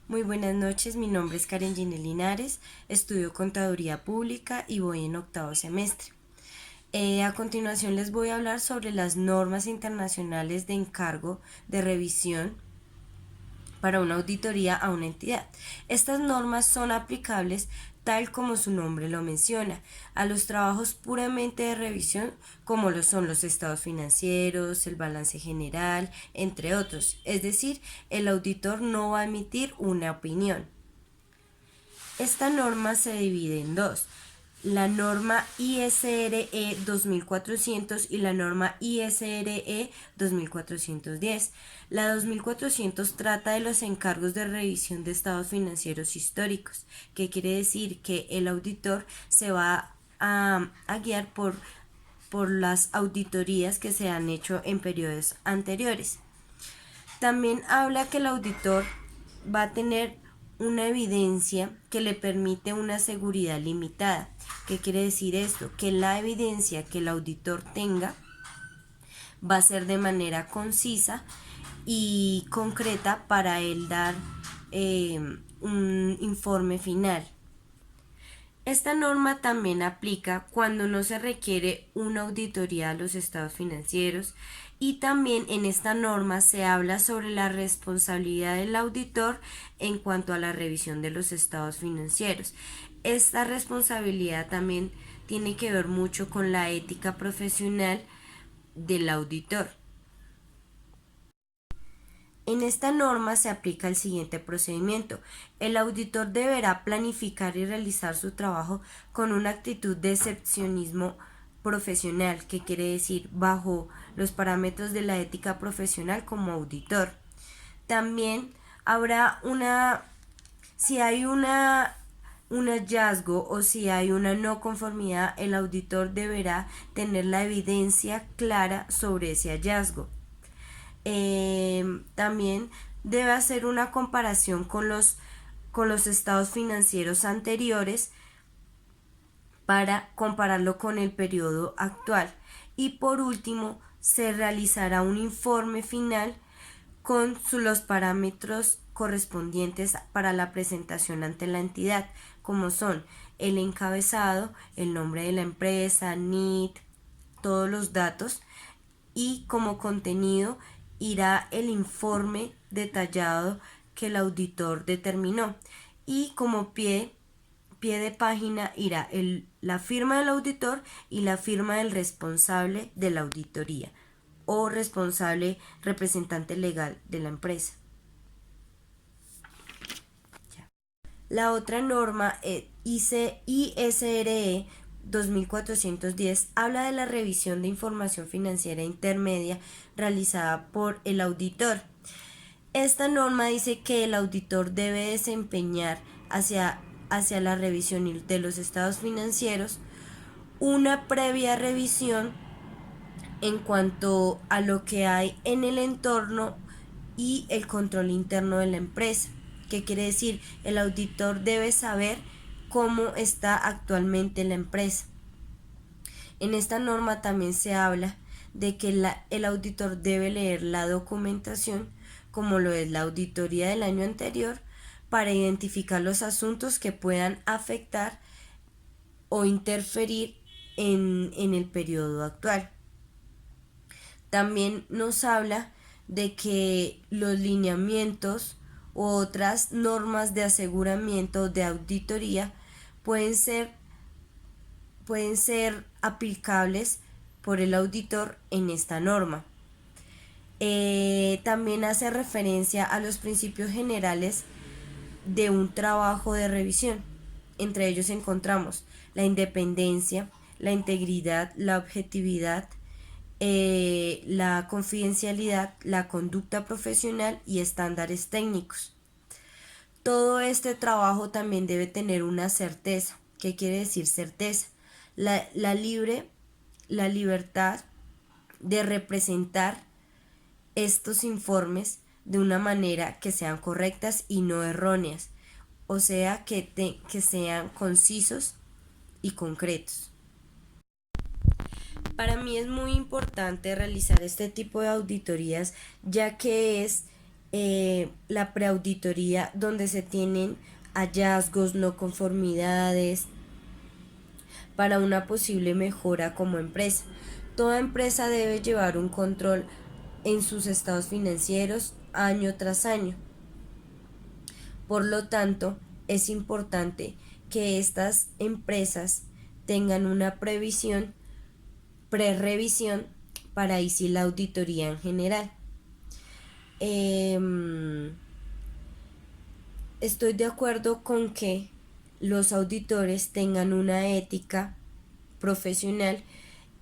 Muy buenas noches, mi nombre es Karen Ginel Linares, estudio Contaduría Pública y voy en octavo semestre. A continuación les voy a hablar sobre las normas internacionales de encargo de revisión para una auditoría a una entidad. Estas normas son aplicables, tal como su nombre lo menciona, a los trabajos puramente de revisión, como lo son los estados financieros, el balance general, entre otros. Es decir, el auditor no va a emitir una opinión. Esta norma se divide en dos: la norma ISRE 2400 y la norma ISRE 2410. La 2400 trata de los encargos de revisión de estados financieros históricos, que quiere decir que el auditor se va a guiar por las auditorías que se han hecho en periodos anteriores. También habla que el auditor va a tener una evidencia que le permite una seguridad limitada. ¿Qué quiere decir esto? Que la evidencia que el auditor tenga va a ser de manera concisa y concreta para él dar un informe final. Esta norma también aplica cuando no se requiere una auditoría a los estados financieros, y también en esta norma se habla sobre la responsabilidad del auditor en cuanto a la revisión de los estados financieros. Esta responsabilidad también tiene que ver mucho con la ética profesional del auditor. En esta norma se aplica el siguiente procedimiento: el auditor deberá planificar y realizar su trabajo con una actitud de excepcionismo profesional, que quiere decir bajo los parámetros de la ética profesional como auditor. También habrá si hay un hallazgo o si hay una no conformidad, el auditor deberá tener la evidencia clara sobre ese hallazgo. También debe hacer una comparación con los estados financieros anteriores para compararlo con el periodo actual. Y por último, se realizará un informe final con los parámetros correspondientes para la presentación ante la entidad, como son el encabezado, el nombre de la empresa, NIT, todos los datos, y como contenido irá el informe detallado que el auditor determinó, y como pie de página irá la firma del auditor y la firma del responsable de la auditoría o responsable representante legal de la empresa. La otra norma, ISRE 2410, habla de la revisión de información financiera intermedia realizada por el auditor. Esta norma dice que el auditor debe desempeñar hacia la revisión de los estados financieros una previa revisión en cuanto a lo que hay en el entorno y el control interno de la empresa. ¿Qué quiere decir? El auditor debe saber cómo está actualmente la empresa. En esta norma también se habla de que el auditor debe leer la documentación, como lo es la auditoría del año anterior, para identificar los asuntos que puedan afectar o interferir en el periodo actual. También nos habla de que los lineamientos u otras normas de aseguramiento de auditoría pueden ser, pueden ser aplicables por el auditor en esta norma. También hace referencia a los principios generales de un trabajo de revisión. Entre ellos encontramos la independencia, la integridad, la objetividad, la confidencialidad, la conducta profesional y estándares técnicos. Todo este trabajo también debe tener una certeza. ¿Qué quiere decir certeza? La libertad de representar estos informes de una manera que sean correctas y no erróneas, o sea, que sean concisos y concretos. Para mí es muy importante realizar este tipo de auditorías, ya que es La preauditoría, donde se tienen hallazgos, no conformidades para una posible mejora como empresa. Toda empresa debe llevar un control en sus estados financieros año tras año. Por lo tanto, es importante que estas empresas tengan una prerevisión para ahí sí la auditoría en general. Estoy de acuerdo con que los auditores tengan una ética profesional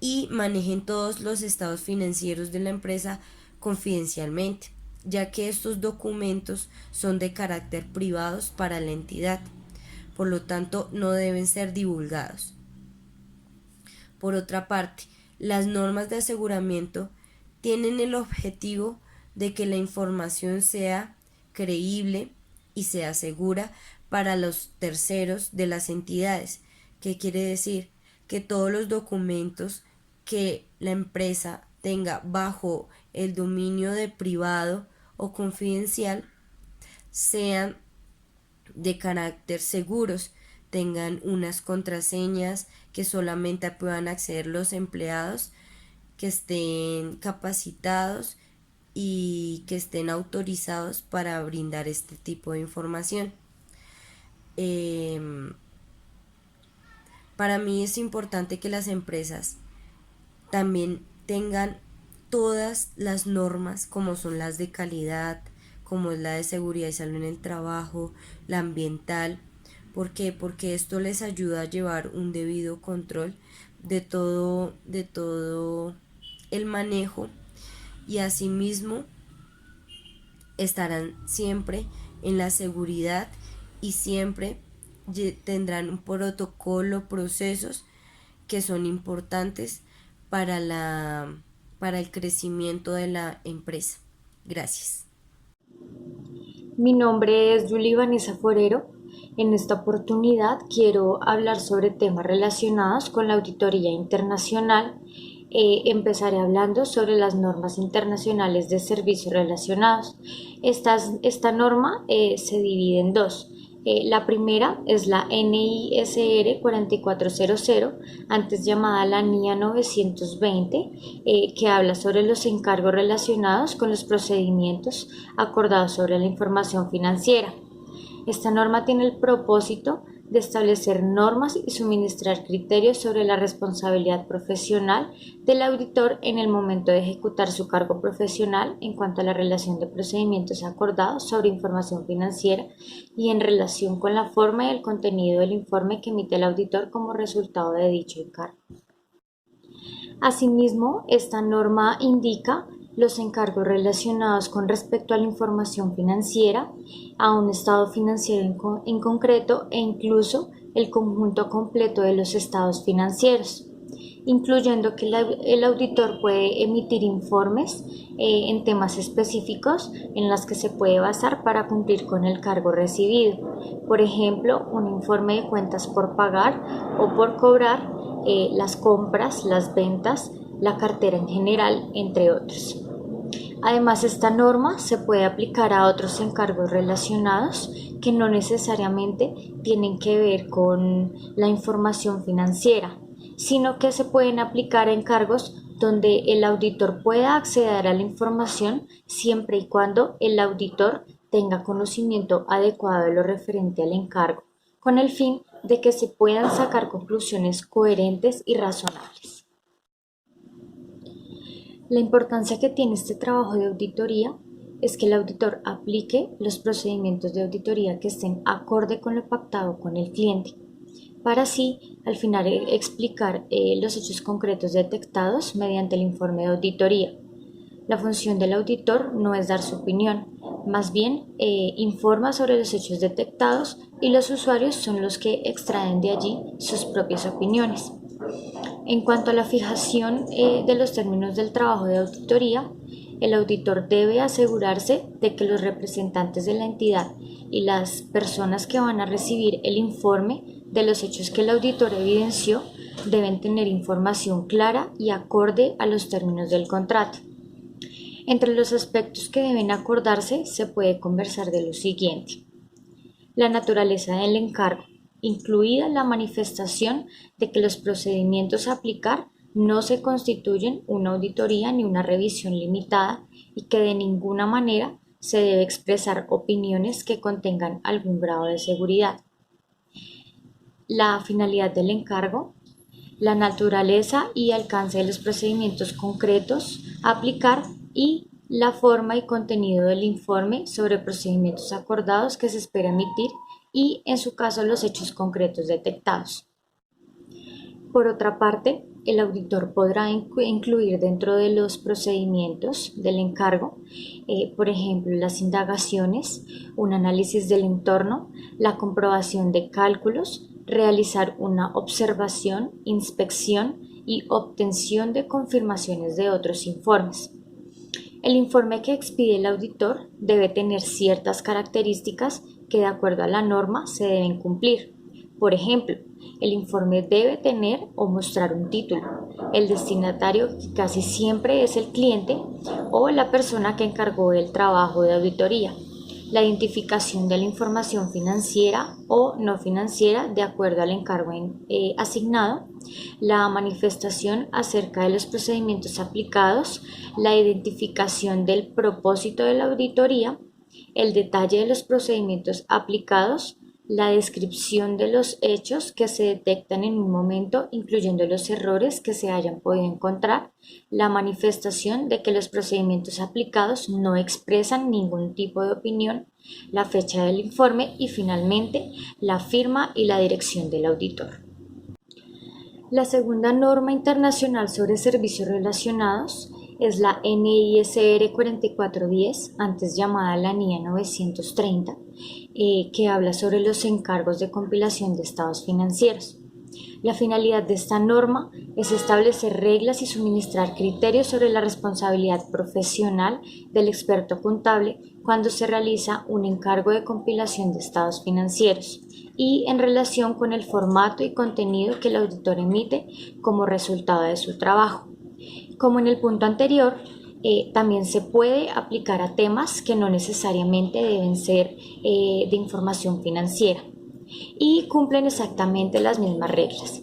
y manejen todos los estados financieros de la empresa confidencialmente, ya que estos documentos son de carácter privados para la entidad, por lo tanto no deben ser divulgados. Por otra parte, las normas de aseguramiento tienen el objetivo de que la información sea creíble y sea segura para los terceros de las entidades. ¿Qué quiere decir? Que todos los documentos que la empresa tenga bajo el dominio de privado o confidencial sean de carácter seguros, tengan unas contraseñas que solamente puedan acceder los empleados, que estén capacitados y que estén autorizados para brindar este tipo de información. Para mí es importante que las empresas también tengan todas las normas, como son las de calidad, como es la de seguridad y salud en el trabajo, la ambiental. ¿Por qué? Porque esto les ayuda a llevar un debido control de todo el manejo, y asimismo estarán siempre en la seguridad y siempre tendrán un protocolo, procesos que son importantes para el crecimiento de la empresa. Gracias. Mi nombre es Julie Vanessa Forero. En esta oportunidad quiero hablar sobre temas relacionados con la auditoría internacional. Empezaré hablando sobre las normas internacionales de servicios relacionados. Esta norma se divide en dos. La primera es la NISR 4400, antes llamada la NIA 920, que habla sobre los encargos relacionados con los procedimientos acordados sobre la información financiera. Esta norma tiene el propósito de establecer normas y suministrar criterios sobre la responsabilidad profesional del auditor en el momento de ejecutar su cargo profesional en cuanto a la relación de procedimientos acordados sobre información financiera y en relación con la forma y el contenido del informe que emite el auditor como resultado de dicho encargo. Asimismo, esta norma indica los encargos relacionados con respecto a la información financiera, a un estado financiero en concreto e incluso el conjunto completo de los estados financieros, incluyendo que el auditor puede emitir informes en temas específicos en los que se puede basar para cumplir con el cargo recibido. Por ejemplo, un informe de cuentas por pagar o por cobrar, las compras, las ventas, la cartera en general, entre otros. Además, esta norma se puede aplicar a otros encargos relacionados que no necesariamente tienen que ver con la información financiera, sino que se pueden aplicar a encargos donde el auditor pueda acceder a la información siempre y cuando el auditor tenga conocimiento adecuado de lo referente al encargo, con el fin de que se puedan sacar conclusiones coherentes y razonables. La importancia que tiene este trabajo de auditoría es que el auditor aplique los procedimientos de auditoría que estén acorde con lo pactado con el cliente, para así al final explicar los hechos concretos detectados mediante el informe de auditoría. La función del auditor no es dar su opinión, más bien informa sobre los hechos detectados y los usuarios son los que extraen de allí sus propias opiniones. En cuanto a la fijación de los términos del trabajo de auditoría, el auditor debe asegurarse de que los representantes de la entidad y las personas que van a recibir el informe de los hechos que el auditor evidenció deben tener información clara y acorde a los términos del contrato. Entre los aspectos que deben acordarse se puede conversar de lo siguiente: la naturaleza del encargo, incluida la manifestación de que los procedimientos a aplicar no se constituyen una auditoría ni una revisión limitada y que de ninguna manera se debe expresar opiniones que contengan algún grado de seguridad. La finalidad del encargo, la naturaleza y alcance de los procedimientos concretos a aplicar y la forma y contenido del informe sobre procedimientos acordados que se espera emitir y, en su caso, los hechos concretos detectados. Por otra parte, el auditor podrá incluir dentro de los procedimientos del encargo, por ejemplo, las indagaciones, un análisis del entorno, la comprobación de cálculos, realizar una observación, inspección y obtención de confirmaciones de otros informes. El informe que expide el auditor debe tener ciertas características que, de acuerdo a la norma, se deben cumplir. Por ejemplo, el informe debe tener o mostrar un título. El destinatario casi siempre es el cliente o la persona que encargó el trabajo de auditoría. La identificación de la información financiera o no financiera de acuerdo al encargo asignado, la manifestación acerca de los procedimientos aplicados, la identificación del propósito de la auditoría, el detalle de los procedimientos aplicados, la descripción de los hechos que se detectan en un momento, incluyendo los errores que se hayan podido encontrar, la manifestación de que los procedimientos aplicados no expresan ningún tipo de opinión, la fecha del informe y, finalmente, la firma y la dirección del auditor. La segunda norma internacional sobre servicios relacionados es la NISR 4410, antes llamada la NIA 930, que habla sobre los encargos de compilación de estados financieros. La finalidad de esta norma es establecer reglas y suministrar criterios sobre la responsabilidad profesional del experto contable cuando se realiza un encargo de compilación de estados financieros y en relación con el formato y contenido que el auditor emite como resultado de su trabajo. Como en el punto anterior, también se puede aplicar a temas que no necesariamente deben ser de información financiera y cumplen exactamente las mismas reglas.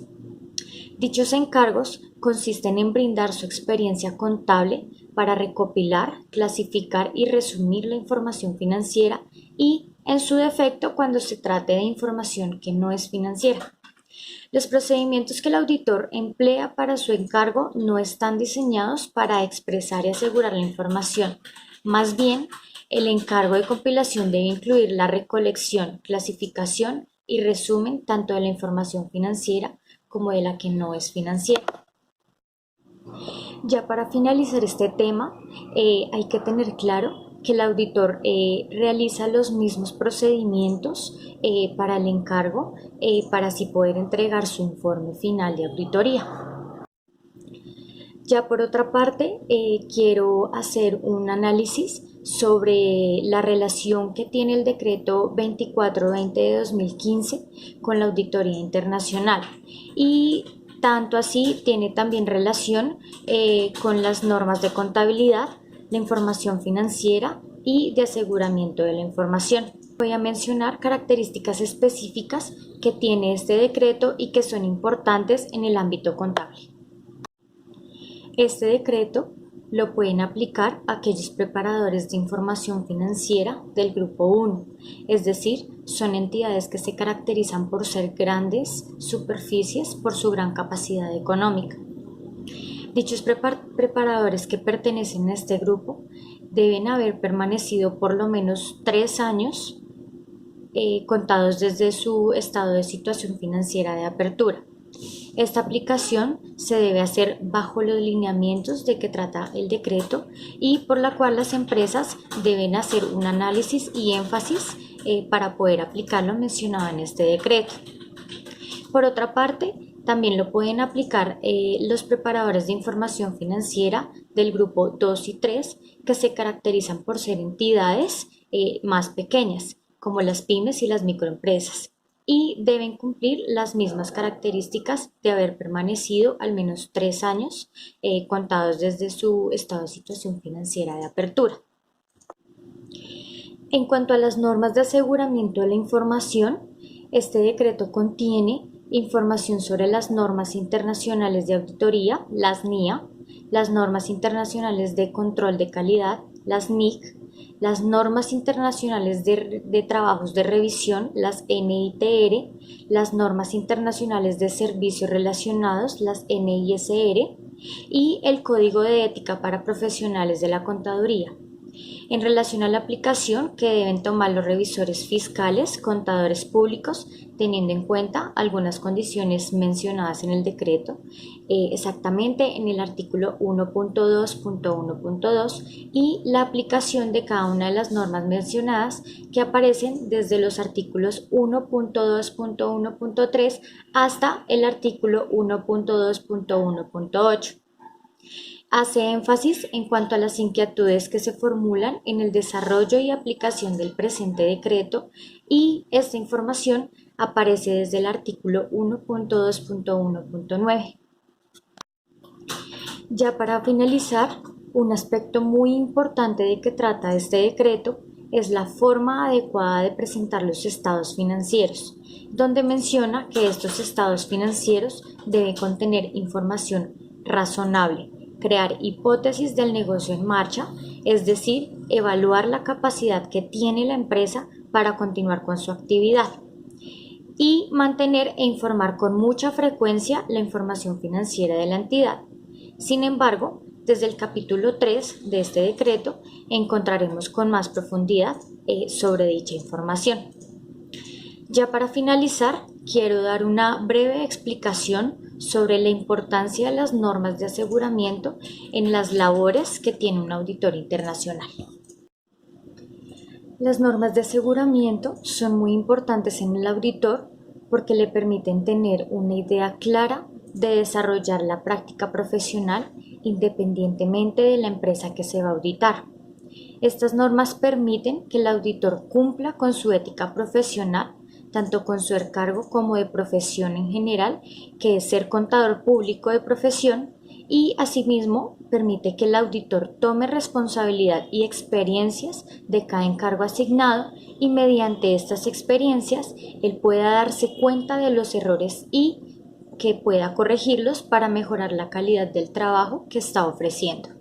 Dichos encargos consisten en brindar su experiencia contable para recopilar, clasificar y resumir la información financiera y, en su defecto, cuando se trate de información que no es financiera. Los procedimientos que el auditor emplea para su encargo no están diseñados para expresar y asegurar la información. Más bien, el encargo de compilación debe incluir la recolección, clasificación y resumen tanto de la información financiera como de la que no es financiera. Ya para finalizar este tema, hay que tener claro que el auditor realiza los mismos procedimientos para el encargo para así poder entregar su informe final de auditoría. Ya por otra parte, quiero hacer un análisis sobre la relación que tiene el decreto 2420 de 2015 con la auditoría internacional y tanto así tiene también relación con las normas de contabilidad, la información financiera y de aseguramiento de la información. Voy a mencionar características específicas que tiene este decreto y que son importantes en el ámbito contable. Este decreto lo pueden aplicar aquellos preparadores de información financiera del grupo 1, es decir, son entidades que se caracterizan por ser grandes superficies por su gran capacidad económica. Dichos preparadores que pertenecen a este grupo deben haber permanecido por lo menos 3 años contados desde su estado de situación financiera de apertura. Esta aplicación se debe hacer bajo los lineamientos de que trata el decreto y por la cual las empresas deben hacer un análisis y énfasis para poder aplicar lo mencionado en este decreto. Por otra parte, también lo pueden aplicar los preparadores de información financiera del grupo 2 y 3 que se caracterizan por ser entidades más pequeñas, como las pymes y las microempresas. y deben cumplir las mismas características de haber permanecido al menos 3 años contados desde su estado de situación financiera de apertura. En cuanto a las normas de aseguramiento de la información, este decreto contiene información sobre las normas internacionales de auditoría, las NIA, las normas internacionales de control de calidad, las NIC, las normas internacionales de trabajos de revisión, las NITR, las normas internacionales de servicios relacionados, las NISR, y el Código de Ética para Profesionales de la Contaduría. En relación a la aplicación que deben tomar los revisores fiscales, contadores públicos, teniendo en cuenta algunas condiciones mencionadas en el decreto, exactamente en el artículo 1.2.1.2 y la aplicación de cada una de las normas mencionadas que aparecen desde los artículos 1.2.1.3 hasta el artículo 1.2.1.8. Hace énfasis en cuanto a las inquietudes que se formulan en el desarrollo y aplicación del presente decreto y esta información aparece desde el artículo 1.2.1.9. Ya para finalizar, un aspecto muy importante de que trata este decreto es la forma adecuada de presentar los estados financieros, donde menciona que estos estados financieros deben contener información razonable, crear hipótesis del negocio en marcha, es decir, evaluar la capacidad que tiene la empresa para continuar con su actividad y mantener e informar con mucha frecuencia la información financiera de la entidad. Sin embargo, desde el capítulo 3 de este decreto encontraremos con más profundidad sobre dicha información. Ya para finalizar, quiero dar una breve explicación sobre la importancia de las normas de aseguramiento en las labores que tiene un auditor internacional. Las normas de aseguramiento son muy importantes en el auditor porque le permiten tener una idea clara de desarrollar la práctica profesional independientemente de la empresa que se va a auditar. Estas normas permiten que el auditor cumpla con su ética profesional, tanto con su encargo como de profesión en general, que es ser contador público de profesión, y asimismo permite que el auditor tome responsabilidad y experiencias de cada encargo asignado y mediante estas experiencias él pueda darse cuenta de los errores y que pueda corregirlos para mejorar la calidad del trabajo que está ofreciendo.